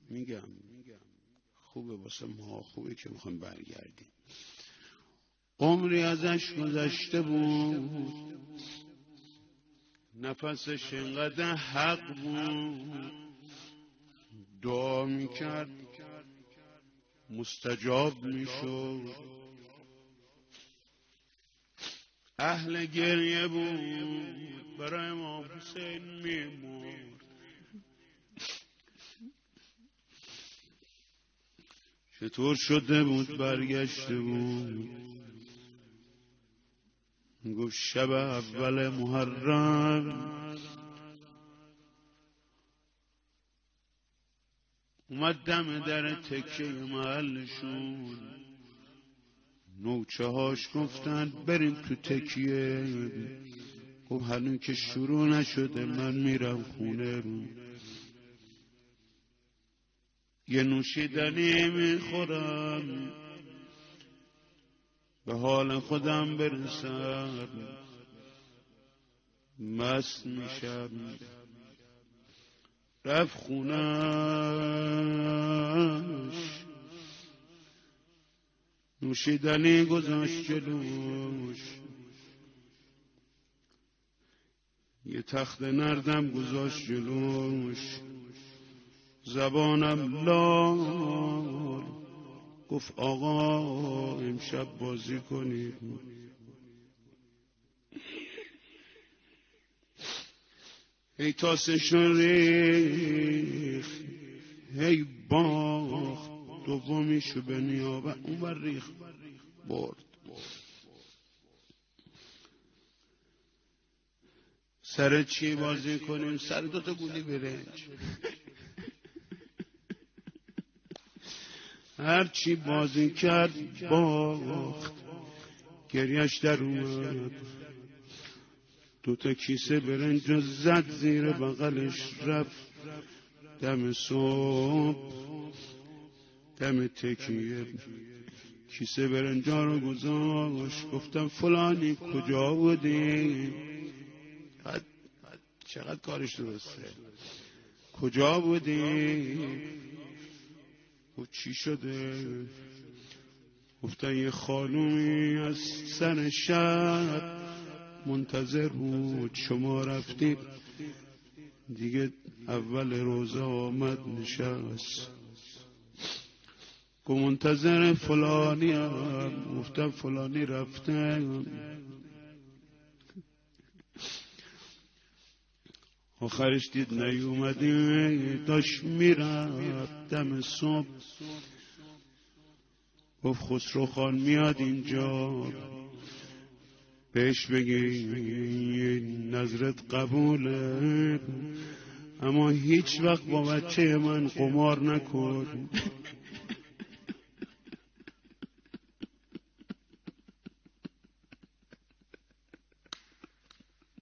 میگم خوبه واسه ما، خوبه که میخوایم برگردیم. عمری ازش گذشته بود، نفسش اینقدر حق بود، دعا میکرد مستجاب میشد، اهل گریه بود، برای امام حسین میمرد. چطور شده بود برگشته بود، گفت شب اول محرم اومد دم در تکه محلشون، نوچه هاش گفتن بریم تو تکیه، گفت هنوز که شروع نشده من میرم خونه رو، یه نوشیدنی میخورم به حال خودم برسم، مست میشم. رفت خونش، نوشیدنی گذاشت جلوش، یه تخت نردم گذاشت جلوش، زبانم لال، گفت آقا امشب بازی کنید. هی تاسشون ریخ، هی باخت، دومیشو به نیابت اون ریخ برد. سر چی بازی کنیم؟ سر دوتا گولی برنج. هر چی بازی کرد باخت، گریش در اومد، دوتا کیسه برنج زد زیر بغلش، رفت دم صبح دم تکیه کیسه برنجا رو گذاشت. گفتم فلانی کجا بودی؟ چقدر کارش درسته، کجا بودی؟ و چی شده؟ گفتن یه خانومی از سر شب منتظر بود، شما رفتید دیگه اول روزه آمد نشست، گفت منتظر فلانی هم. گفتم فلانی رفته. آخرش دید نیومدی، داشت میرفت دم صبح، گفت خسرو خان میاد اینجا، بهش بگی نظرت قبوله، اما هیچ وقت با بچه من قمار نکن.